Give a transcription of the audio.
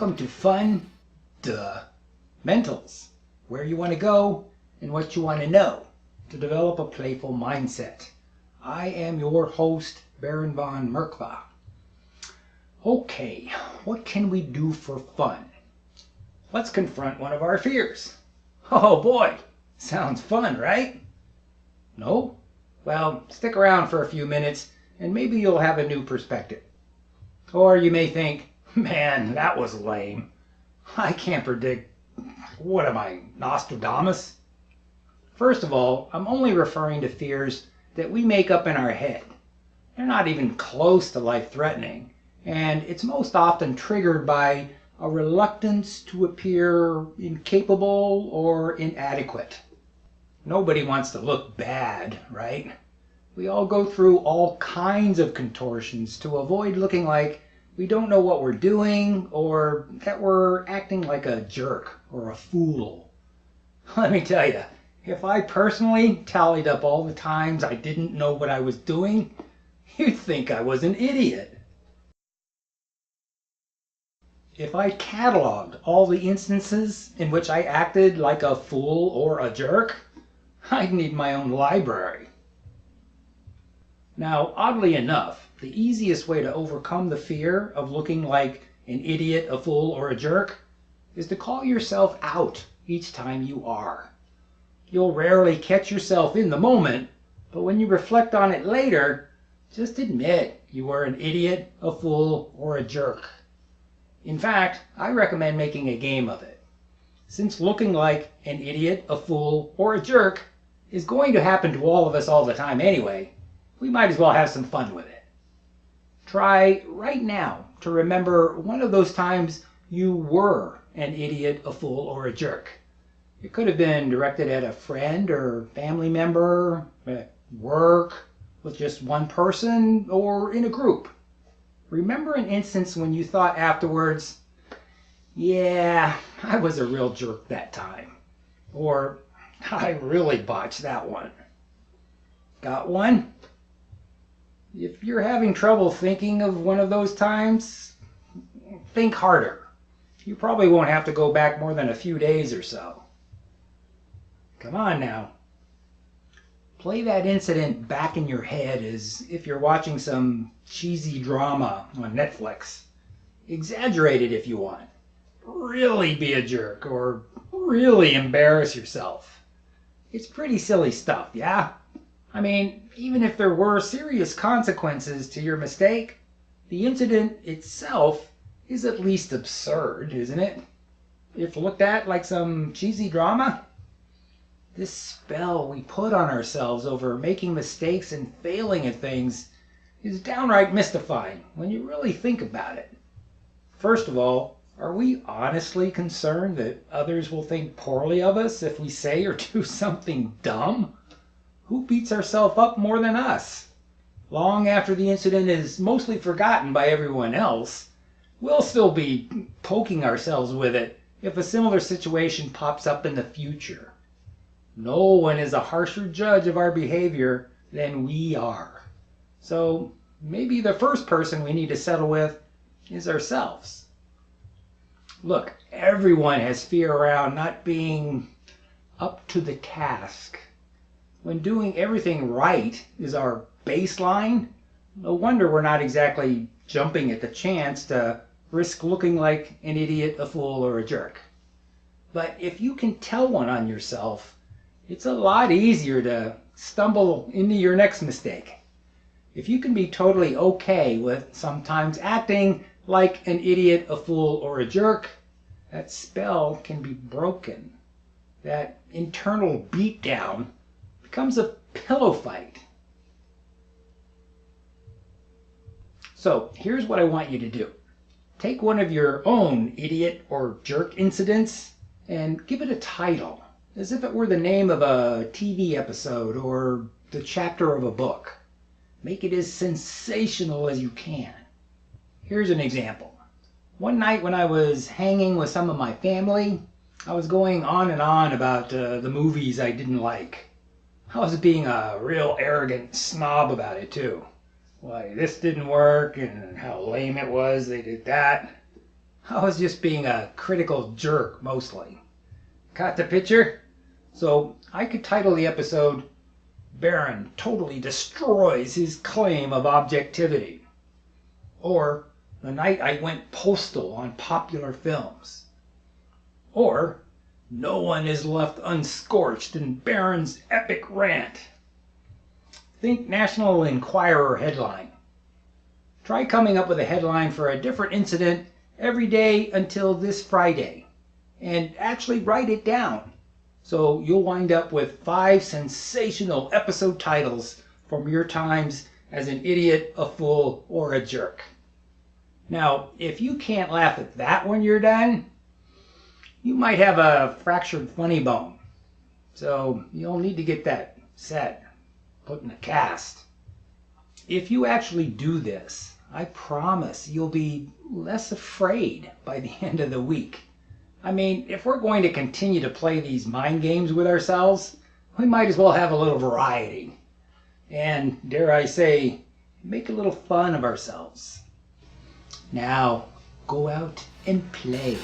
Welcome to Fundamentals, where you want to go and what you want to know to develop a playful mindset. I am your host, Baron von Merkva. Okay, what can we do for fun? Let's confront one of our fears. Oh boy, sounds fun, right? No? Well, stick around for a few minutes and maybe you'll have a new perspective. Or you may think, man, that was lame. I can't predict. What am I, Nostradamus? First of all, I'm only referring to fears that we make up in our head. They're not even close to life-threatening, and it's most often triggered by a reluctance to appear incapable or inadequate. Nobody wants to look bad, right? We all go through all kinds of contortions to avoid looking like we don't know what we're doing or that we're acting like a jerk or a fool. Let me tell you, if I personally tallied up all the times I didn't know what I was doing, you'd think I was an idiot. If I cataloged all the instances in which I acted like a fool or a jerk, I'd need my own library. Now, oddly enough, the easiest way to overcome the fear of looking like an idiot, a fool, or a jerk is to call yourself out each time you are. You'll rarely catch yourself in the moment, but when you reflect on it later, just admit you were an idiot, a fool, or a jerk. In fact, I recommend making a game of it. Since looking like an idiot, a fool, or a jerk is going to happen to all of us all the time anyway, we might as well have some fun with it. Try right now to remember one of those times you were an idiot, a fool, or a jerk. It could have been directed at a friend or family member, at work, with just one person, or in a group. Remember an instance when you thought afterwards, yeah, I was a real jerk that time. Or, I really botched that one. Got one? If you're having trouble thinking of one of those times, think harder. You probably won't have to go back more than a few days or so. Come on now. Play that incident back in your head as if you're watching some cheesy drama on Netflix. Exaggerate it if you want. Really be a jerk or really embarrass yourself. It's pretty silly stuff, yeah? I mean, even if there were serious consequences to your mistake, the incident itself is at least absurd, isn't it? If looked at like some cheesy drama. This spell we put on ourselves over making mistakes and failing at things is downright mystifying when you really think about it. First of all, are we honestly concerned that others will think poorly of us if we say or do something dumb? Who beats ourselves up more than us? Long after the incident is mostly forgotten by everyone else, we'll still be poking ourselves with it if a similar situation pops up in the future. No one is a harsher judge of our behavior than we are. So maybe the first person we need to settle with is ourselves. Look, everyone has fear around not being up to the task. When doing everything right is our baseline, no wonder we're not exactly jumping at the chance to risk looking like an idiot, a fool, or a jerk. But if you can tell one on yourself, it's a lot easier to stumble into your next mistake. If you can be totally okay with sometimes acting like an idiot, a fool, or a jerk, that spell can be broken. That internal beatdown becomes a pillow fight. So here's what I want you to do. Take one of your own idiot or jerk incidents and give it a title, as if it were the name of a TV episode or the chapter of a book. Make it as sensational as you can. Here's an example. One night when I was hanging with some of my family, I was going on and on about the movies I didn't like. I was being a real arrogant snob about it too. Why this didn't work and how lame it was they did that. I was just being a critical jerk mostly. Got the picture? So I could title the episode, Baron Totally Destroys His Claim of Objectivity. Or, The Night I Went Postal on Popular Films. Or, No One is Left Unscorched in Baron's Epic Rant. Think National Enquirer headline. Try coming up with a headline for a different incident every day until this Friday. And actually write it down. So you'll wind up with 5 sensational episode titles from your times as an idiot, a fool, or a jerk. Now, if you can't laugh at that when you're done, you might have a fractured funny bone. So you'll need to get that set, put in a cast. If you actually do this, I promise you'll be less afraid by the end of the week. I mean, if we're going to continue to play these mind games with ourselves, we might as well have a little variety. And, dare I say, make a little fun of ourselves. Now, go out and play.